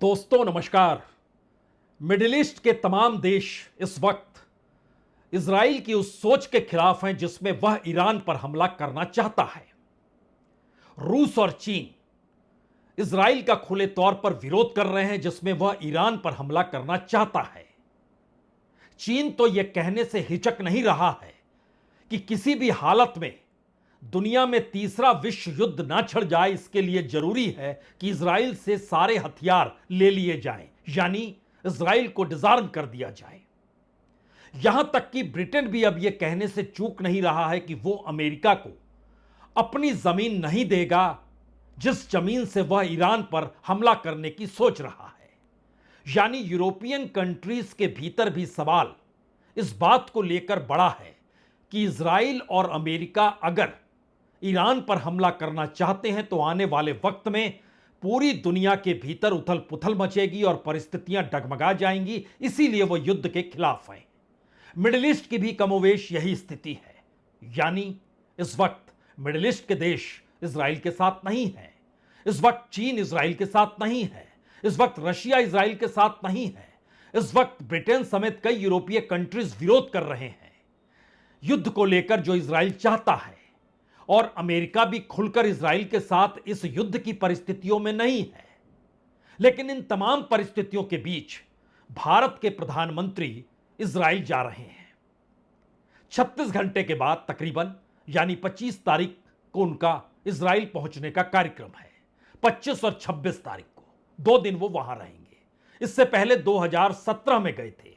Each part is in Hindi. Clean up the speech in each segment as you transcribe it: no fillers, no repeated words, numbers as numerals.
दोस्तों नमस्कार। मिडिल ईस्ट के तमाम देश इस वक्त इजराइल की उस सोच के खिलाफ हैं जिसमें वह ईरान पर हमला करना चाहता है। रूस और चीन इजराइल का खुले तौर पर विरोध कर रहे हैं जिसमें वह ईरान पर हमला करना चाहता है। चीन तो यह कहने से हिचक नहीं रहा है कि किसी भी हालत में दुनिया में तीसरा विश्व युद्ध ना छिड़ जाए, इसके लिए जरूरी है कि इजराइल से सारे हथियार ले लिए जाएं, यानी इजराइल को डिसआर्म कर दिया जाए। यहां तक कि ब्रिटेन भी अब यह कहने से चूक नहीं रहा है कि वो अमेरिका को अपनी जमीन नहीं देगा जिस जमीन से वह ईरान पर हमला करने की सोच रहा है। यानी यूरोपियन कंट्रीज के भीतर भी सवाल इस बात को लेकर बड़ा है कि इजराइल और अमेरिका अगर ईरान पर हमला करना चाहते हैं तो आने वाले वक्त में पूरी दुनिया के भीतर उथल पुथल मचेगी और परिस्थितियां डगमगा जाएंगी। इसीलिए वो युद्ध के खिलाफ हैं। मिडिल ईस्ट की भी कमोवेश यही स्थिति है। यानी इस वक्त मिडिल ईस्ट के देश इजराइल के साथ नहीं है, इस वक्त चीन इजराइल के साथ नहीं है, इस वक्त रशिया इजराइल के साथ नहीं है, इस वक्त ब्रिटेन समेत कई यूरोपीय कंट्रीज विरोध कर रहे हैं युद्ध को लेकर जो इजराइल चाहता है। और अमेरिका भी खुलकर इजराइल के साथ इस युद्ध की परिस्थितियों में नहीं है। लेकिन इन तमाम परिस्थितियों के बीच भारत के प्रधानमंत्री इजराइल जा रहे हैं। 36 घंटे के बाद तकरीबन यानी 25 तारीख को उनका इजराइल पहुंचने का कार्यक्रम है। 25 और 26 तारीख को 2 दिन वो वहां रहेंगे। इससे पहले 2017 में गए थे।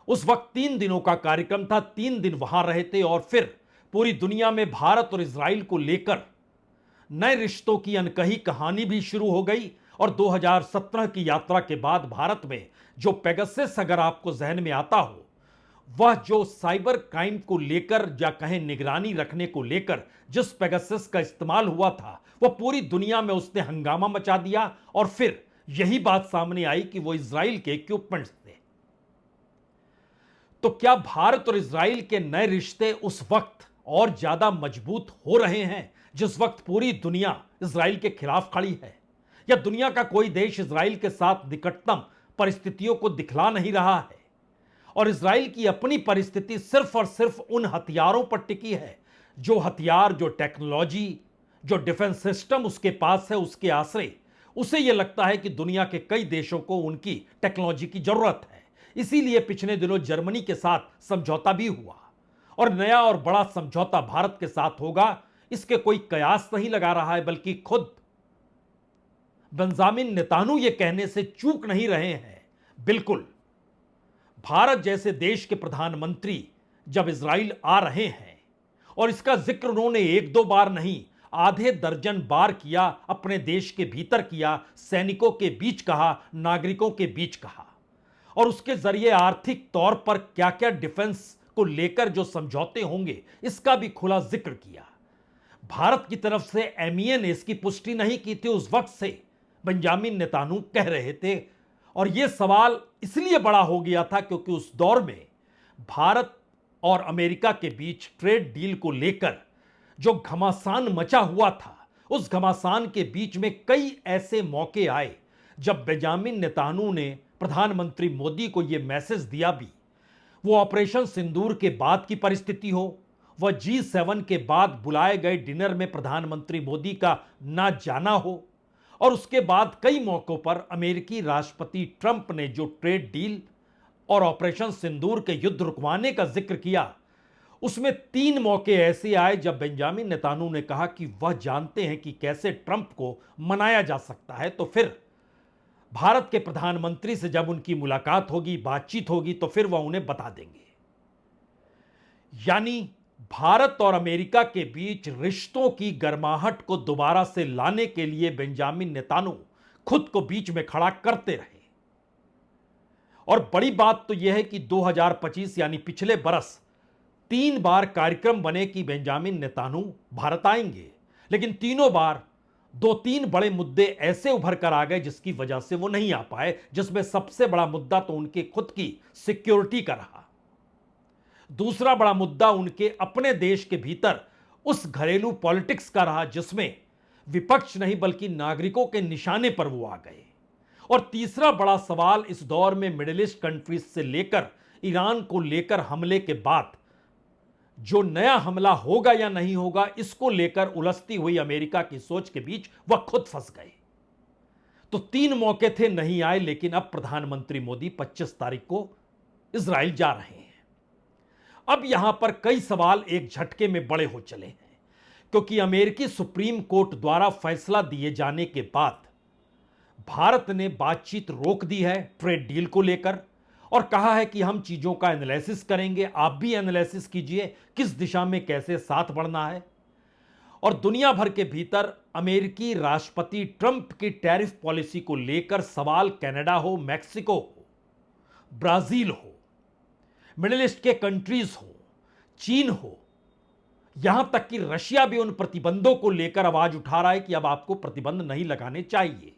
उस वक्त 3 दिनों का कार्यक्रम था, 3 दिन वहां रहे थे और फिर पूरी दुनिया में भारत और इजराइल को लेकर नए रिश्तों की अनकही कहानी भी शुरू हो गई। और 2017 की यात्रा के बाद भारत में जो पेगासस, अगर आपको जहन में आता हो, वह जो साइबर क्राइम को लेकर या कहें निगरानी रखने को लेकर जिस पेगासस का इस्तेमाल हुआ था, वह पूरी दुनिया में उसने हंगामा मचा दिया। और फिर यही बात सामने आई कि वो इजराइल के इक्विपमेंट्स थे। तो क्या भारत और इजराइल के नए रिश्ते उस वक्त और ज्यादा मजबूत हो रहे हैं जिस वक्त पूरी दुनिया इजराइल के खिलाफ खड़ी है? या दुनिया का कोई देश इजराइल के साथ निकटतम परिस्थितियों को दिखला नहीं रहा है और इजराइल की अपनी परिस्थिति सिर्फ और सिर्फ उन हथियारों पर टिकी है, जो हथियार, जो टेक्नोलॉजी, जो डिफेंस सिस्टम उसके पास है, उसके आश्रय उसे यह लगता है कि दुनिया के कई देशों को उनकी टेक्नोलॉजी की जरूरत है। इसीलिए पिछले दिनों जर्मनी के साथ समझौता भी हुआ और नया और बड़ा समझौता भारत के साथ होगा, इसके कोई कयास नहीं लगा रहा है, बल्कि खुद बेंजामिन नेतान्याहू यह कहने से चूक नहीं रहे हैं। बिल्कुल, भारत जैसे देश के प्रधानमंत्री जब इजराइल आ रहे हैं, और इसका जिक्र उन्होंने 1-2 बार नहीं, आधे दर्जन बार किया, अपने देश के भीतर किया, सैनिकों के बीच कहा, नागरिकों के बीच कहा, और उसके जरिए आर्थिक तौर पर क्या क्या डिफेंस को लेकर जो समझौते होंगे इसका भी खुला जिक्र किया। भारत की तरफ से एमईए ने इसकी पुष्टि नहीं की थी, उस वक्त से बेंजामिन नेतान्याहू कह रहे थे। और यह सवाल इसलिए बड़ा हो गया था क्योंकि उस दौर में भारत और अमेरिका के बीच ट्रेड डील को लेकर जो घमासान मचा हुआ था, उस घमासान के बीच में कई ऐसे मौके आए जब बेंजामिन नेतान्याहू ने प्रधानमंत्री मोदी को यह मैसेज दिया भी, वो ऑपरेशन सिंदूर के बाद की परिस्थिति हो, वह G7 के बाद बुलाए गए डिनर में प्रधानमंत्री मोदी का ना जाना हो, और उसके बाद कई मौकों पर अमेरिकी राष्ट्रपति ट्रंप ने जो ट्रेड डील और ऑपरेशन सिंदूर के युद्ध रुकवाने का जिक्र किया, उसमें 3 मौके ऐसे आए जब बेंजामिन नेतान्याहू ने कहा कि वह जानते हैं कि कैसे ट्रंप को मनाया जा सकता है। तो फिर भारत के प्रधानमंत्री से जब उनकी मुलाकात होगी, बातचीत होगी, तो फिर वह उन्हें बता देंगे। यानी भारत और अमेरिका के बीच रिश्तों की गर्माहट को दोबारा से लाने के लिए बेंजामिन नेतान्याहू खुद को बीच में खड़ा करते रहे। और बड़ी बात तो यह है कि 2025 यानी पिछले बरस 3 बार कार्यक्रम बने कि बेंजामिन नेतान्याहू भारत आएंगे, लेकिन तीनों बार 2-3 बड़े मुद्दे ऐसे उभर कर आ गए जिसकी वजह से वो नहीं आ पाए, जिसमें सबसे बड़ा मुद्दा तो उनके खुद की सिक्योरिटी का रहा। दूसरा बड़ा मुद्दा उनके अपने देश के भीतर उस घरेलू पॉलिटिक्स का रहा जिसमें विपक्ष नहीं बल्कि नागरिकों के निशाने पर वो आ गए। और तीसरा बड़ा सवाल इस दौर में मिडिल ईस्ट कंट्रीज से लेकर ईरान को लेकर हमले के बाद जो नया हमला होगा या नहीं होगा, इसको लेकर उलझती हुई अमेरिका की सोच के बीच वह खुद फंस गए। तो 3 मौके थे, नहीं आए, लेकिन अब प्रधानमंत्री मोदी 25 तारीख को इजराइल जा रहे हैं। अब यहां पर कई सवाल एक झटके में बड़े हो चले हैं, क्योंकि अमेरिकी सुप्रीम कोर्ट द्वारा फैसला दिए जाने के बाद भारत ने बातचीत रोक दी है ट्रेड डील को लेकर, और कहा है कि हम चीजों का एनालिसिस करेंगे, आप भी एनालिसिस कीजिए किस दिशा में कैसे साथ बढ़ना है। और दुनिया भर के भीतर अमेरिकी राष्ट्रपति ट्रंप की टैरिफ पॉलिसी को लेकर सवाल कनाडा हो, मैक्सिको हो, ब्राजील हो, मिडिल ईस्ट के कंट्रीज हो, चीन हो, यहां तक कि रशिया भी उन प्रतिबंधों को लेकर आवाज उठा रहा है कि अब आपको प्रतिबंध नहीं लगाने चाहिए।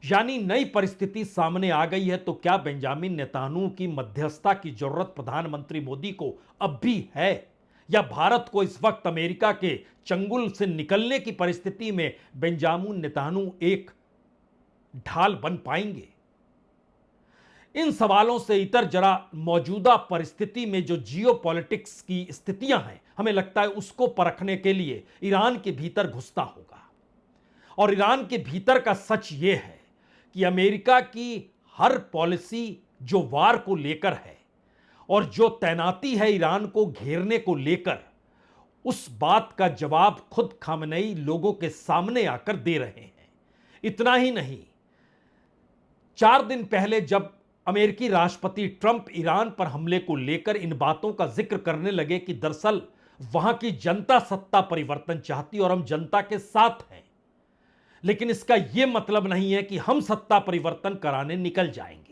यानी नई परिस्थिति सामने आ गई है। तो क्या बेंजामिन नेतान्याहू की मध्यस्थता की जरूरत प्रधानमंत्री मोदी को अब भी है, या भारत को इस वक्त अमेरिका के चंगुल से निकलने की परिस्थिति में बेंजामिन नेतान्याहू एक ढाल बन पाएंगे? इन सवालों से इतर जरा मौजूदा परिस्थिति में जो जियोपॉलिटिक्स की स्थितियां हैं, हमें लगता है उसको परखने के लिए ईरान के भीतर घुसना होगा। और ईरान के भीतर का सच यह है कि अमेरिका की हर पॉलिसी जो वार को लेकर है और जो तैनाती है ईरान को घेरने को लेकर, उस बात का जवाब खुद खामनेई लोगों के सामने आकर दे रहे हैं। इतना ही नहीं, 4 दिन पहले जब अमेरिकी राष्ट्रपति ट्रंप ईरान पर हमले को लेकर इन बातों का जिक्र करने लगे कि दरअसल वहां की जनता सत्ता परिवर्तन चाहती और हम जनता के साथ हैं, लेकिन इसका यह मतलब नहीं है कि हम सत्ता परिवर्तन कराने निकल जाएंगे।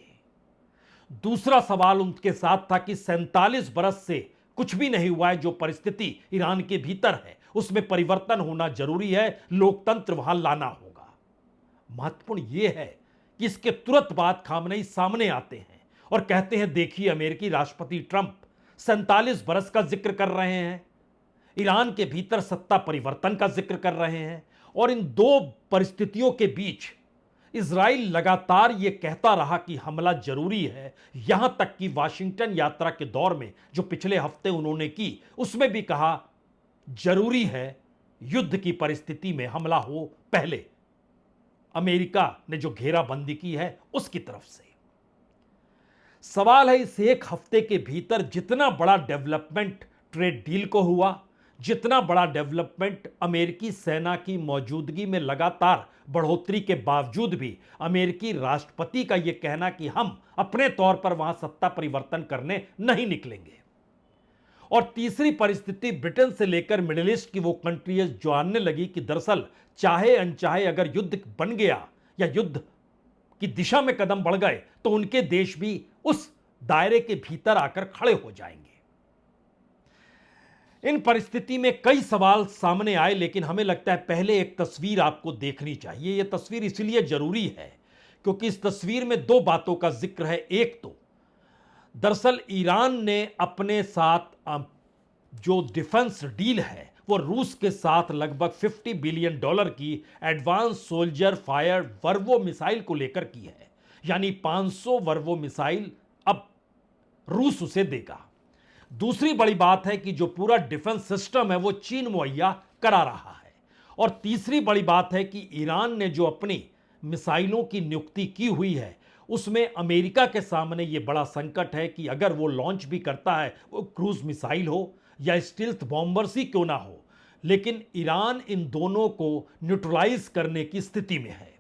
दूसरा सवाल उनके साथ था कि 47 बरस से कुछ भी नहीं हुआ है, जो परिस्थिति ईरान के भीतर है उसमें परिवर्तन होना जरूरी है, लोकतंत्र वहां लाना होगा। महत्वपूर्ण यह है कि इसके तुरंत बाद खामनेई सामने आते हैं और कहते हैं देखिए अमेरिकी राष्ट्रपति ट्रंप 47 बरस का जिक्र कर रहे हैं, ईरान के भीतर सत्ता परिवर्तन का जिक्र कर रहे हैं, और इन दो परिस्थितियों के बीच इजराइल लगातार यह कहता रहा कि हमला जरूरी है। यहां तक कि वाशिंगटन यात्रा के दौर में जो पिछले हफ्ते उन्होंने की, उसमें भी कहा जरूरी है युद्ध की परिस्थिति में हमला हो, पहले अमेरिका ने जो घेराबंदी की है उसकी तरफ से। सवाल है इस एक हफ्ते के भीतर जितना बड़ा डेवलपमेंट ट्रेड डील को हुआ, जितना बड़ा डेवलपमेंट अमेरिकी सेना की मौजूदगी में लगातार बढ़ोतरी के बावजूद भी अमेरिकी राष्ट्रपति का यह कहना कि हम अपने तौर पर वहां सत्ता परिवर्तन करने नहीं निकलेंगे। और तीसरी परिस्थिति ब्रिटेन से लेकर मिडिल ईस्ट की वो कंट्रीज जानने लगी कि दरअसल चाहे अनचाहे अगर युद्ध बन गया या युद्ध की दिशा में कदम बढ़ गए तो उनके देश भी उस दायरे के भीतर आकर खड़े हो जाएंगे। इन परिस्थिति में कई सवाल सामने आए, लेकिन हमें लगता है पहले एक तस्वीर आपको देखनी चाहिए। यह तस्वीर इसलिए जरूरी है क्योंकि इस तस्वीर में 2 बातों का जिक्र है। एक तो दरअसल ईरान ने अपने साथ जो डिफेंस डील है वो रूस के साथ लगभग $50 बिलियन की एडवांस सोल्जर फायर वर्वो मिसाइल को लेकर की है। यानी 500 वर्वो मिसाइल अब रूस उसे देगा। दूसरी बड़ी बात है कि जो पूरा डिफेंस सिस्टम है वो चीन मुहैया करा रहा है। और तीसरी बड़ी बात है कि ईरान ने जो अपनी मिसाइलों की नियुक्ति की हुई है उसमें अमेरिका के सामने यह बड़ा संकट है कि अगर वो लॉन्च भी करता है, वो क्रूज मिसाइल हो या स्टील्थ बॉम्बर्स ही क्यों ना हो, लेकिन ईरान इन दोनों को न्यूट्रलाइज करने की स्थिति में है।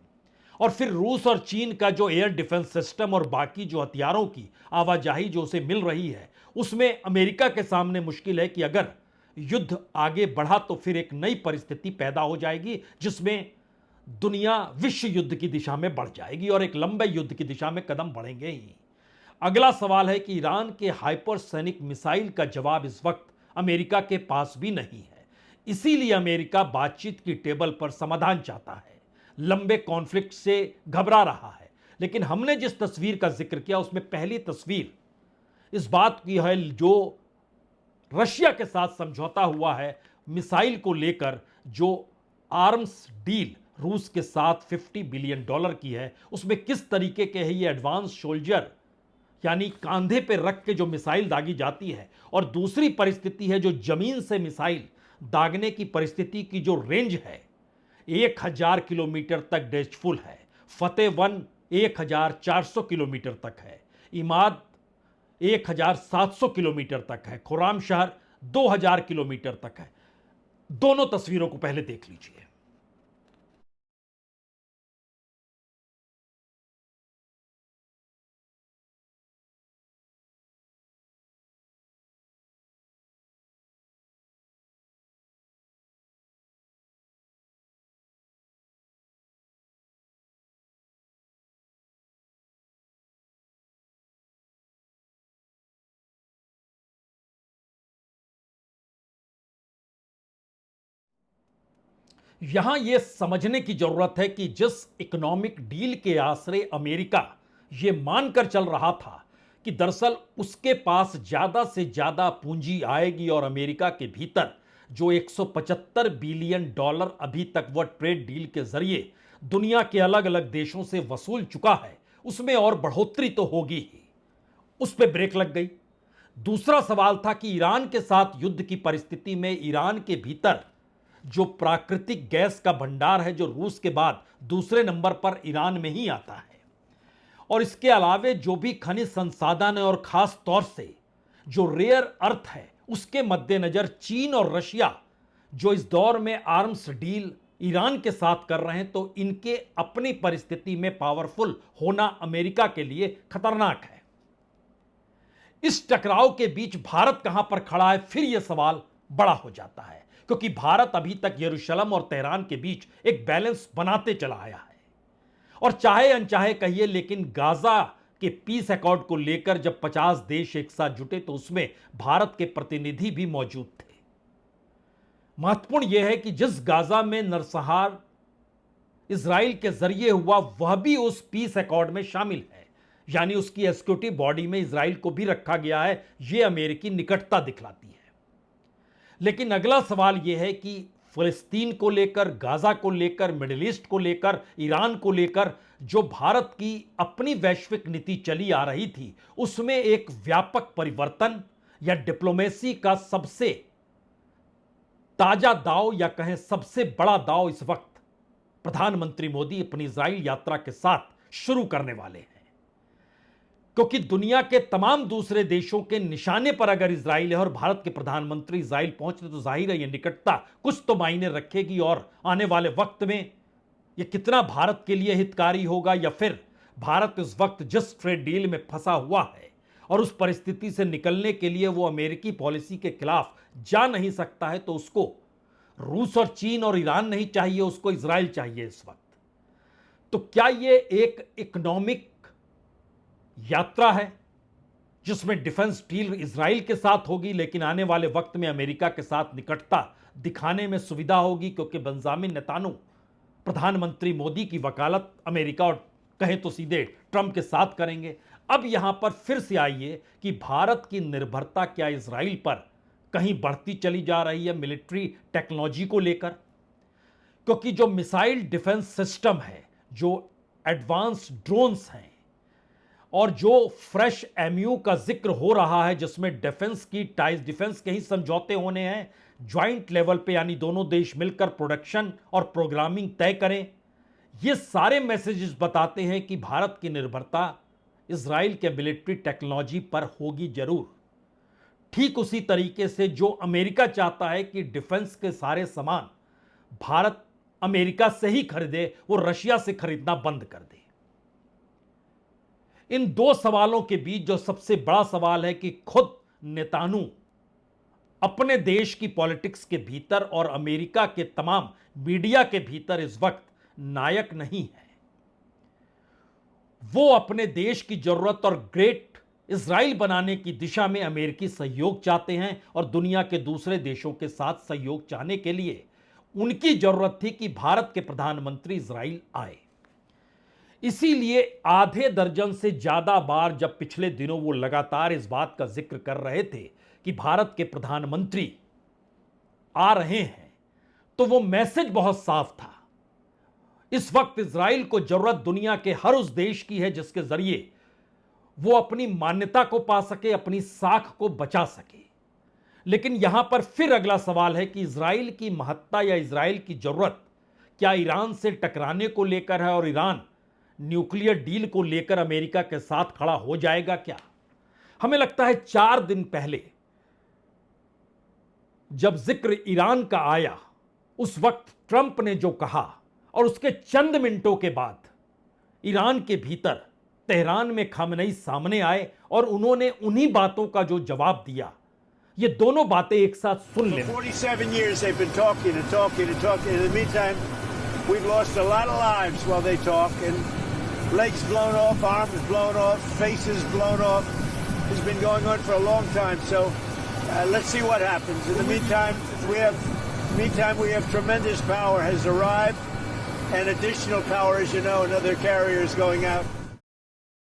और फिर रूस और चीन का जो एयर डिफेंस सिस्टम और बाकी जो हथियारों की आवाजाही जो उसे मिल रही है, उसमें अमेरिका के सामने मुश्किल है कि अगर युद्ध आगे बढ़ा तो फिर एक नई परिस्थिति पैदा हो जाएगी जिसमें दुनिया विश्व युद्ध की दिशा में बढ़ जाएगी और एक लंबे युद्ध की दिशा में कदम बढ़ेंगे ही। अगला सवाल है कि ईरान के हाइपरसोनिक मिसाइल का जवाब इस वक्त अमेरिका के पास भी नहीं है। इसीलिए अमेरिका बातचीत की टेबल पर समाधान चाहता है, लंबे कॉन्फ्लिक्ट से घबरा रहा है। लेकिन हमने जिस तस्वीर का जिक्र किया उसमें पहली तस्वीर इस बात की है जो रशिया के साथ समझौता हुआ है मिसाइल को लेकर, जो आर्म्स डील रूस के साथ $50 बिलियन की है, उसमें किस तरीके के है ये एडवांस सोल्जर, यानी कांधे पे रख के जो मिसाइल दागी जाती है, और दूसरी परिस्थिति है जो जमीन से मिसाइल दागने की परिस्थिति की जो रेंज है 1000 किलोमीटर तक डेस्टफुल है। फतेह वन 1400 किलोमीटर तक है, इमाद 1700 किलोमीटर तक है, खुराम शहर 2000 किलोमीटर तक है। दोनों तस्वीरों को पहले देख लीजिए। यहां यह समझने की जरूरत है कि जिस इकोनॉमिक डील के आसरे अमेरिका यह मानकर चल रहा था कि दरअसल उसके पास ज्यादा से ज्यादा पूंजी आएगी और अमेरिका के भीतर जो $175 बिलियन अभी तक वह ट्रेड डील के जरिए दुनिया के अलग अलग देशों से वसूल चुका है, उसमें और बढ़ोतरी तो होगी ही। उस पर ब्रेक लग गई। दूसरा सवाल था कि ईरान के साथ युद्ध की परिस्थिति में ईरान के भीतर जो प्राकृतिक गैस का भंडार है, जो रूस के बाद दूसरे नंबर पर ईरान में ही आता है, और इसके अलावे जो भी खनिज संसाधन है और खास तौर से जो रेयर अर्थ है, उसके मद्देनजर चीन और रशिया जो इस दौर में आर्म्स डील ईरान के साथ कर रहे हैं, तो इनके अपनी परिस्थिति में पावरफुल होना अमेरिका के लिए खतरनाक है। इस टकराव के बीच भारत कहां पर खड़ा है, फिर यह सवाल बड़ा हो जाता है, क्योंकि भारत अभी तक यरूशलेम और तेहरान के बीच एक बैलेंस बनाते चला आया है। और चाहे अनचाहे कहिए, लेकिन गाजा के पीस अकॉर्ड को लेकर जब 50 देश एक साथ जुटे तो उसमें भारत के प्रतिनिधि भी मौजूद थे। महत्वपूर्ण यह है कि जिस गाजा में नरसंहार इजराइल के जरिए हुआ, वह भी उस पीस अकॉर्ड में शामिल है, यानी उसकी एग्जीक्यूटिव बॉडी में इजराइल को भी रखा गया है। यह अमेरिकी निकटता दिखलाती है। लेकिन अगला सवाल यह है कि फिलिस्तीन को लेकर, गाजा को लेकर, मिडिल ईस्ट को लेकर, ईरान को लेकर जो भारत की अपनी वैश्विक नीति चली आ रही थी, उसमें एक व्यापक परिवर्तन या डिप्लोमेसी का सबसे ताजा दांव या कहें सबसे बड़ा दांव इस वक्त प्रधानमंत्री मोदी अपनी इजराइल यात्रा के साथ शुरू करने वाले हैं। क्योंकि दुनिया के तमाम दूसरे देशों के निशाने पर अगर इजराइल है और भारत के प्रधानमंत्री इजराइल पहुंचते, तो जाहिर है यह निकटता कुछ तो मायने रखेगी, और आने वाले वक्त में यह कितना भारत के लिए हितकारी होगा, या फिर भारत इस वक्त जिस ट्रेड डील में फंसा हुआ है और उस परिस्थिति से निकलने के लिए वो अमेरिकी पॉलिसी के खिलाफ जा नहीं सकता है, तो उसको रूस और चीन और ईरान नहीं चाहिए, उसको इजराइल चाहिए इस वक्त। तो क्या यह एक इकोनॉमिक यात्रा है जिसमें डिफेंस डील इजराइल के साथ होगी, लेकिन आने वाले वक्त में अमेरिका के साथ निकटता दिखाने में सुविधा होगी, क्योंकि बेंजामिन नेतान्याहू प्रधानमंत्री मोदी की वकालत अमेरिका और कहें तो सीधे ट्रंप के साथ करेंगे। अब यहां पर फिर से आइए कि भारत की निर्भरता क्या इजराइल पर कहीं बढ़ती चली जा रही है मिलिट्री टेक्नोलॉजी को लेकर, क्योंकि जो मिसाइल डिफेंस सिस्टम है, जो एडवांस ड्रोन्स हैं, और जो फ्रेश एमयू का जिक्र हो रहा है, जिसमें डिफेंस की टाइज डिफेंस के ही समझौते होने हैं ज्वाइंट लेवल पे, यानी दोनों देश मिलकर प्रोडक्शन और प्रोग्रामिंग तय करें, ये सारे मैसेजेस बताते हैं कि भारत की निर्भरता इजराइल के मिलिट्री टेक्नोलॉजी पर होगी जरूर। ठीक उसी तरीके से जो अमेरिका चाहता है कि डिफेंस के सारे सामान भारत अमेरिका से ही खरीदे, वो रशिया से खरीदना बंद कर दे। इन दो सवालों के बीच जो सबसे बड़ा सवाल है कि खुद नेतान्याहू अपने देश की पॉलिटिक्स के भीतर और अमेरिका के तमाम मीडिया के भीतर इस वक्त नायक नहीं है। वो अपने देश की जरूरत और ग्रेट इजराइल बनाने की दिशा में अमेरिकी सहयोग चाहते हैं, और दुनिया के दूसरे देशों के साथ सहयोग चाहने के लिए उनकी जरूरत थी कि भारत के प्रधानमंत्री इजराइल आए। इसीलिए आधे दर्जन से ज्यादा बार जब पिछले दिनों वो लगातार इस बात का जिक्र कर रहे थे कि भारत के प्रधानमंत्री आ रहे हैं, तो वो मैसेज बहुत साफ था। इस वक्त इजराइल को जरूरत दुनिया के हर उस देश की है जिसके जरिए वो अपनी मान्यता को पा सके, अपनी साख को बचा सके। लेकिन यहां पर फिर अगला सवाल है कि इजराइल की महत्ता या इजराइल की जरूरत क्या ईरान से टकराने को लेकर है, और ईरान न्यूक्लियर डील को लेकर अमेरिका के साथ खड़ा हो जाएगा क्या? हमें लगता है 4 दिन पहले जब जिक्र ईरान का आया, उस वक्त ट्रंप ने जो कहा और उसके चंद मिनटों के बाद ईरान के भीतर तेहरान में खामनेई सामने आए और उन्होंने उन्हीं बातों का जो जवाब दिया। ये दोनों बातें एक साथ सुन लें। 47 years they've been talking and talking and talking. In the meantime, we've lost a lot of lives while they talk, and legs blown off, arms blown off, faces blown off. It's been going on for a long time. So let's see what happens. In the meantime, we have tremendous power has arrived, and additional power, as you know, another carrier is going out.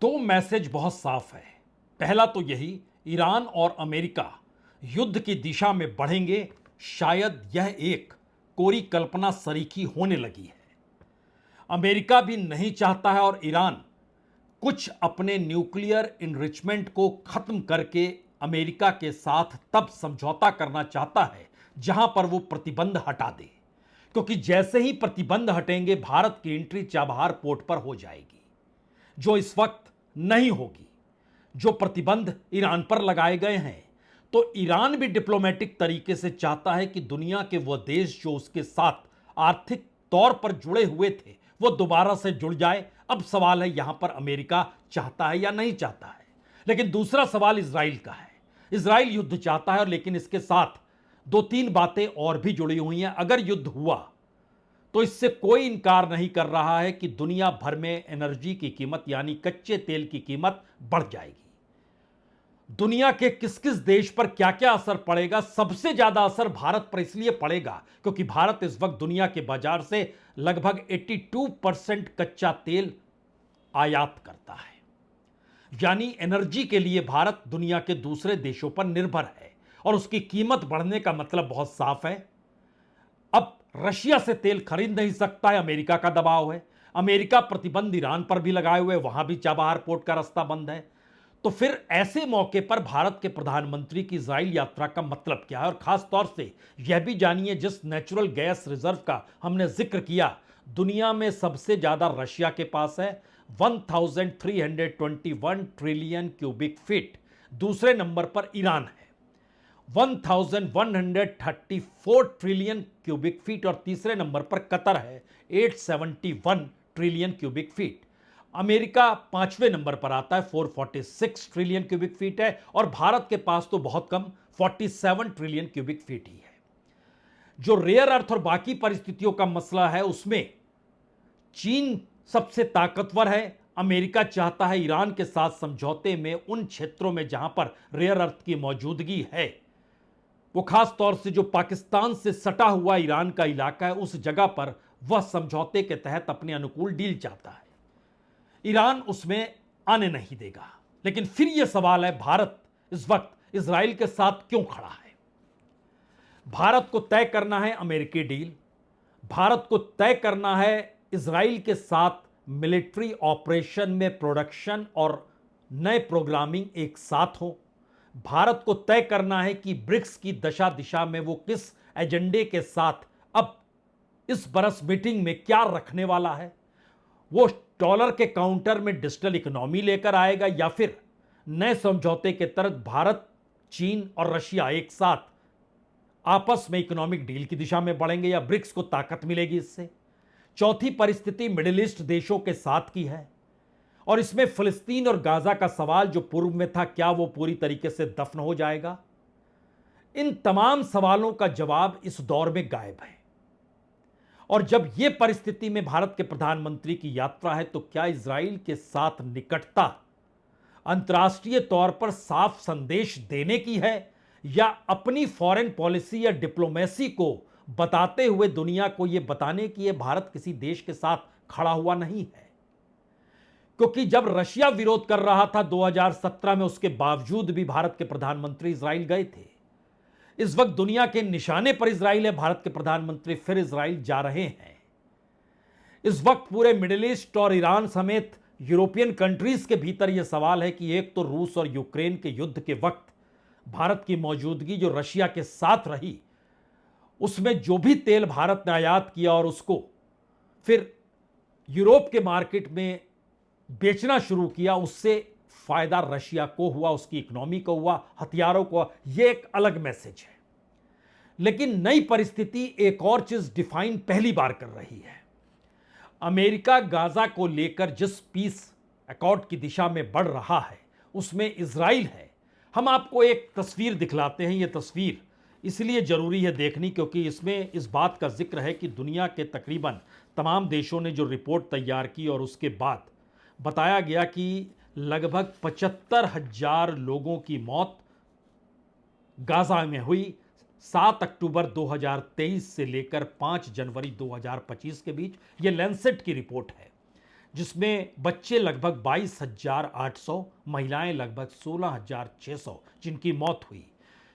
दो मैसेज बहुत साफ है। पहला तो यही, ईरान और अमेरिका युद्ध की दिशा में बढ़ेंगे, शायद यह एक कोरी कल्पना सरीखी होने लगी है। अमेरिका भी नहीं चाहता है और ईरान कुछ अपने न्यूक्लियर इनरिचमेंट को खत्म करके अमेरिका के साथ तब समझौता करना चाहता है जहां पर वो प्रतिबंध हटा दे, क्योंकि जैसे ही प्रतिबंध हटेंगे भारत की एंट्री चाबहार पोर्ट पर हो जाएगी, जो इस वक्त नहीं होगी। जो प्रतिबंध ईरान पर लगाए गए हैं, तो ईरान भी डिप्लोमेटिक तरीके से चाहता है कि दुनिया के वह देश जो उसके साथ आर्थिक तौर पर जुड़े हुए थे वो दोबारा से जुड़ जाए। अब सवाल है यहां पर अमेरिका चाहता है या नहीं चाहता है। लेकिन दूसरा सवाल इजराइल का है। इजराइल युद्ध चाहता है, लेकिन इसके साथ 2-3 बातें और भी जुड़ी हुई हैं। अगर युद्ध हुआ तो इससे कोई इनकार नहीं कर रहा है कि दुनिया भर में एनर्जी की कीमत यानी कच्चे तेल की कीमत बढ़ जाएगी। दुनिया के किस किस देश पर क्या क्या असर पड़ेगा? सबसे ज्यादा असर भारत पर इसलिए पड़ेगा क्योंकि भारत इस वक्त दुनिया के बाजार से लगभग 82% कच्चा तेल आयात करता है। यानी एनर्जी के लिए भारत दुनिया के दूसरे देशों पर निर्भर है और उसकी कीमत बढ़ने का मतलब बहुत साफ है। अब रशिया से तेल खरीद नहीं सकता है, अमेरिका का दबाव है। अमेरिका प्रतिबंध ईरान पर भी लगाए हुए, वहां भी चाबहार पोर्ट का रास्ता बंद है। तो फिर ऐसे मौके पर भारत के प्रधानमंत्री की इजराइल यात्रा का मतलब क्या है? और खास तौर से यह भी जानिए, जिस नेचुरल गैस रिजर्व का हमने जिक्र किया, दुनिया में सबसे ज्यादा रशिया के पास है, 1321 ट्रिलियन क्यूबिक फीट। दूसरे नंबर पर ईरान है 1134 ट्रिलियन क्यूबिक फीट, और तीसरे नंबर पर कतर है 871 ट्रिलियन क्यूबिक फीट। अमेरिका 5वें नंबर पर आता है, 446 ट्रिलियन क्यूबिक फीट है, और भारत के पास तो बहुत कम 47 ट्रिलियन क्यूबिक फीट ही है। जो रेयर अर्थ और बाकी परिस्थितियों का मसला है, उसमें चीन सबसे ताकतवर है। अमेरिका चाहता है ईरान के साथ समझौते में उन क्षेत्रों में जहां पर रेयर अर्थ की मौजूदगी है, वो खास तौर से जो पाकिस्तान से सटा हुआ ईरान का इलाका है, उस जगह पर वह समझौते के तहत अपने अनुकूल डील चाहता है। ईरान उसमें आने नहीं देगा। लेकिन फिर यह सवाल है, भारत इस वक्त इजराइल के साथ क्यों खड़ा है? भारत को तय करना है अमेरिकी डील, भारत को तय करना है इजराइल के साथ मिलिट्री ऑपरेशन में प्रोडक्शन और नए प्रोग्रामिंग एक साथ हो। भारत को तय करना है कि ब्रिक्स की दशा दिशा में वो किस एजेंडे के साथ अब इस बरस मीटिंग में क्या रखने वाला है। वो डॉलर के काउंटर में डिजिटल इकोनॉमी लेकर आएगा, या फिर नए समझौते के तहत भारत, चीन और रशिया एक साथ आपस में इकोनॉमिक डील की दिशा में बढ़ेंगे, या ब्रिक्स को ताकत मिलेगी इससे। चौथी परिस्थिति मिडिल ईस्ट देशों के साथ की है, और इसमें फिलिस्तीन और गाजा का सवाल जो पूर्व में था, क्या वो पूरी तरीके से दफन हो जाएगा? इन तमाम सवालों का जवाब इस दौर में गायब है। और जब यह परिस्थिति में भारत के प्रधानमंत्री की यात्रा है, तो क्या इजराइल के साथ निकटता अंतर्राष्ट्रीय तौर पर साफ संदेश देने की है, या अपनी फॉरेन पॉलिसी या डिप्लोमेसी को बताते हुए दुनिया को यह बताने की है भारत किसी देश के साथ खड़ा हुआ नहीं है? क्योंकि जब रशिया विरोध कर रहा था 2017 में, उसके बावजूद भी भारत के प्रधानमंत्री इजराइल गए थे। इस वक्त दुनिया के निशाने पर इजराइल है, भारत के प्रधानमंत्री फिर इजराइल जा रहे हैं। इस वक्त पूरे मिडिल ईस्ट और ईरान समेत यूरोपियन कंट्रीज के भीतर यह सवाल है कि एक तो रूस और यूक्रेन के युद्ध के वक्त भारत की मौजूदगी जो रशिया के साथ रही, उसमें जो भी तेल भारत ने आयात किया और उसको फिर यूरोप के मार्केट में बेचना शुरू किया, उससे फायदा रशिया को हुआ, उसकी इकोनॉमी को हुआ, हथियारों को हुआ। यह एक अलग मैसेज है। लेकिन नई परिस्थिति एक और चीज डिफाइन पहली बार कर रही है। अमेरिका गाजा को लेकर जिस पीस अकॉर्ड की दिशा में बढ़ रहा है, उसमें इजराइल है। हम आपको एक तस्वीर दिखलाते हैं। यह तस्वीर इसलिए जरूरी है देखनी क्योंकि इसमें इस बात का जिक्र है कि दुनिया के तकरीबन तमाम देशों ने जो रिपोर्ट तैयार की और उसके बाद बताया गया कि लगभग 75,000 लोगों की मौत गाजा में हुई 7 अक्टूबर 2023 से लेकर 5 जनवरी 2025 के बीच। यह लैंसेट की रिपोर्ट है, जिसमें बच्चे लगभग 22,800, महिलाएं लगभग 16,600 जिनकी मौत हुई।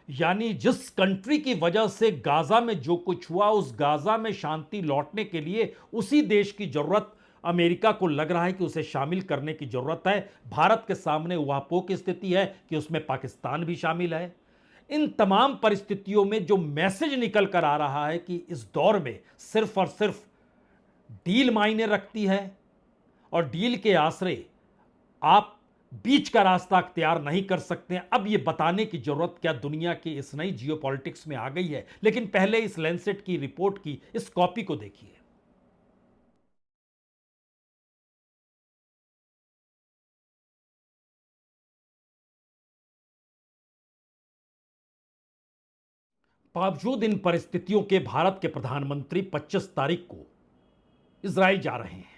यानी जिस कंट्री की वजह से गाजा में जो कुछ हुआ, उस गाजा में शांति लौटने के लिए उसी देश की जरूरत अमेरिका को लग रहा है कि उसे शामिल करने की जरूरत है। भारत के सामने उहापोह की स्थिति है कि उसमें पाकिस्तान भी शामिल है। इन तमाम परिस्थितियों में जो मैसेज निकल कर आ रहा है कि इस दौर में सिर्फ और सिर्फ डील मायने रखती है और डील के आसरे आप बीच का रास्ता अख्तियार नहीं कर सकते। अब यह बताने की जरूरत क्या दुनिया की इस नई जियोपॉलिटिक्स में आ गई है। लेकिन पहले इस लैंसेट की रिपोर्ट की इस कॉपी को देखिए। बावजूद इन परिस्थितियों के भारत के प्रधानमंत्री 25 तारीख को इजराइल जा रहे हैं।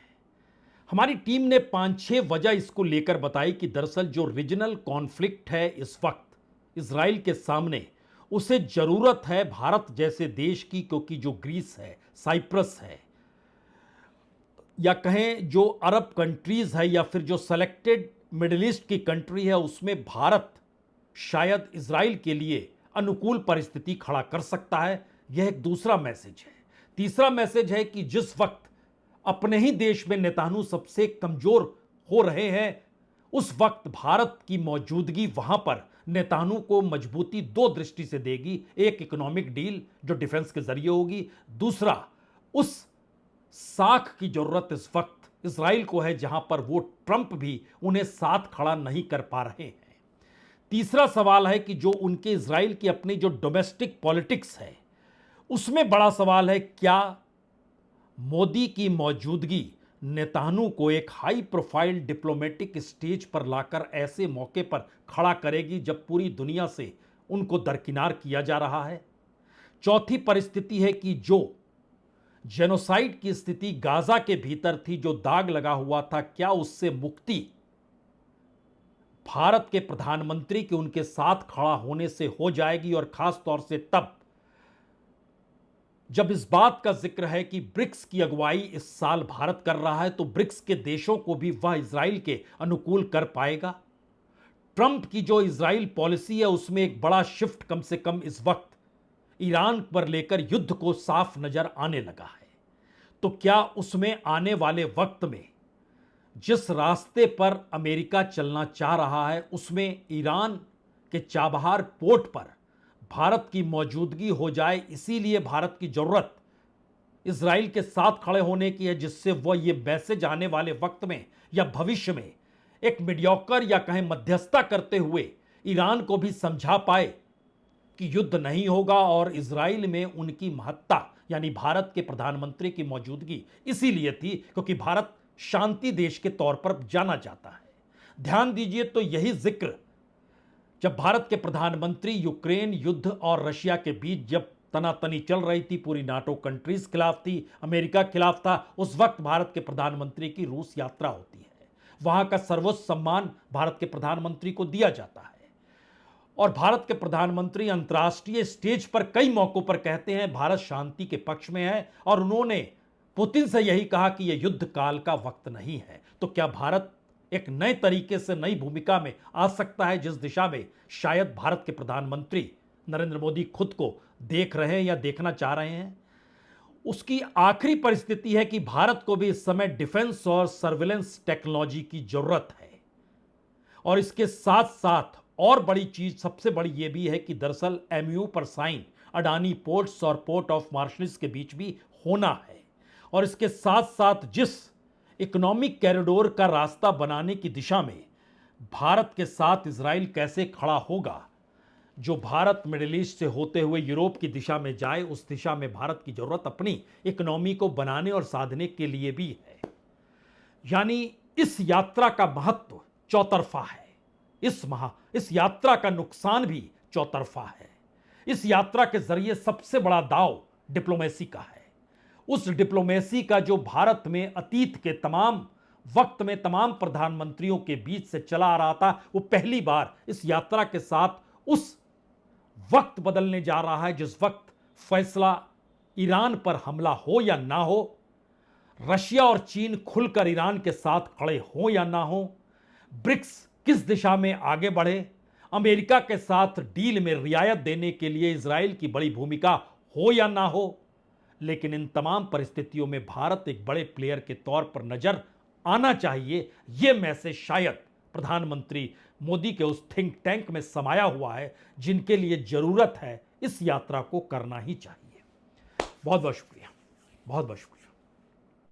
हमारी टीम ने 5-6 वजह इसको लेकर बताई कि दरअसल जो रीजनल कॉन्फ्लिक्ट है इस वक्त इजराइल के सामने, उसे जरूरत है भारत जैसे देश की, क्योंकि जो ग्रीस है, साइप्रस है, या कहें जो अरब कंट्रीज है, या फिर जो सेलेक्टेड मिडिल ईस्ट की कंट्री है, उसमें भारत शायद इजराइल के लिए अनुकूल परिस्थिति खड़ा कर सकता है। यह एक दूसरा मैसेज है। तीसरा मैसेज है कि जिस वक्त अपने ही देश में नेतान्याहू सबसे कमजोर हो रहे हैं, उस वक्त भारत की मौजूदगी वहां पर नेतान्याहू को मजबूती दो दृष्टि से देगी। एक, इकोनॉमिक डील जो डिफेंस के जरिए होगी। दूसरा, उस साख की जरूरत इस वक्त इजराइल को है जहां पर वो ट्रंप भी उन्हें साथ खड़ा नहीं कर पा रहे हैं। तीसरा सवाल है कि जो उनके इजराइल की अपनी जो डोमेस्टिक पॉलिटिक्स है, उसमें बड़ा सवाल है, क्या मोदी की मौजूदगी नेतान्याहू को एक हाई प्रोफाइल डिप्लोमेटिक स्टेज पर लाकर ऐसे मौके पर खड़ा करेगी जब पूरी दुनिया से उनको दरकिनार किया जा रहा है। चौथी परिस्थिति है कि जो जेनोसाइड की स्थिति गाजा के भीतर थी, जो दाग लगा हुआ था, क्या उससे मुक्ति भारत के प्रधानमंत्री के उनके साथ खड़ा होने से हो जाएगी। और खास तौर से तब जब इस बात का जिक्र है कि ब्रिक्स की अगुवाई इस साल भारत कर रहा है, तो ब्रिक्स के देशों को भी वह इजराइल के अनुकूल कर पाएगा। ट्रंप की जो इजराइल पॉलिसी है, उसमें एक बड़ा शिफ्ट कम से कम इस वक्त ईरान पर लेकर युद्ध को साफ नजर आने लगा है। तो क्या उसमें आने वाले वक्त में जिस रास्ते पर अमेरिका चलना चाह रहा है, उसमें ईरान के चाबहार पोर्ट पर भारत की मौजूदगी हो जाए, इसीलिए भारत की जरूरत इजराइल के साथ खड़े होने की है, जिससे वह यह मैसेज आने वाले वक्त में या भविष्य में एक मीडियोकर या कहें मध्यस्थता करते हुए ईरान को भी समझा पाए कि युद्ध नहीं होगा। और इजराइल में उनकी महत्ता यानी भारत के प्रधानमंत्री की मौजूदगी इसीलिए थी क्योंकि भारत शांति देश के तौर पर जाना जाता है। ध्यान दीजिए, तो यही जिक्र जब भारत के प्रधानमंत्री यूक्रेन युद्ध और रशिया के बीच जब तनातनी चल रही थी, पूरी नाटो कंट्रीज खिलाफ थी, अमेरिका खिलाफ था, उस वक्त भारत के प्रधानमंत्री की रूस यात्रा होती है। वहां का सर्वोच्च सम्मान भारत के प्रधानमंत्री को दिया जाता है और भारत के प्रधानमंत्री अंतर्राष्ट्रीय स्टेज पर कई मौकों पर कहते हैं भारत शांति के पक्ष में है और उन्होंने पुतिन से यही कहा कि यह युद्ध काल का वक्त नहीं है। तो क्या भारत एक नए तरीके से नई भूमिका में आ सकता है, जिस दिशा में शायद भारत के प्रधानमंत्री नरेंद्र मोदी खुद को देख रहे हैं या देखना चाह रहे हैं? उसकी आखिरी परिस्थिति है कि भारत को भी इस समय डिफेंस और सर्विलेंस टेक्नोलॉजी की जरूरत है और इसके साथ साथ और बड़ी चीज, सबसे बड़ी यह भी है कि दरअसल एमयू पर साइन अडानी पोर्ट्स और पोर्ट ऑफ मार्शलिस के बीच भी होना है और इसके साथ साथ जिस इकोनॉमिक कॉरिडोर का रास्ता बनाने की दिशा में भारत के साथ इजराइल कैसे खड़ा होगा, जो भारत मिडिल ईस्ट से होते हुए यूरोप की दिशा में जाए, उस दिशा में भारत की जरूरत अपनी इकोनॉमी को बनाने और साधने के लिए भी है। यानी इस यात्रा का महत्व चौतरफा है, इस यात्रा का नुकसान भी चौतरफा है। इस यात्रा के जरिए सबसे बड़ा दांव डिप्लोमेसी का है, उस डिप्लोमेसी का जो भारत में अतीत के तमाम वक्त में तमाम प्रधानमंत्रियों के बीच से चला आ रहा था, वो पहली बार इस यात्रा के साथ उस वक्त बदलने जा रहा है जिस वक्त फैसला ईरान पर हमला हो या ना हो, रशिया और चीन खुलकर ईरान के साथ खड़े हो या ना हो, ब्रिक्स किस दिशा में आगे बढ़े, अमेरिका के साथ डील में रियायत देने के लिए इजराइल की बड़ी भूमिका हो या ना हो, लेकिन इन तमाम परिस्थितियों में भारत एक बड़े प्लेयर के तौर पर नजर आना चाहिए। यह मैसेज शायद प्रधानमंत्री मोदी के उस थिंक टैंक में समाया हुआ है जिनके लिए जरूरत है इस यात्रा को करना ही चाहिए। बहुत बहुत शुक्रिया, बहुत बहुत शुक्रिया।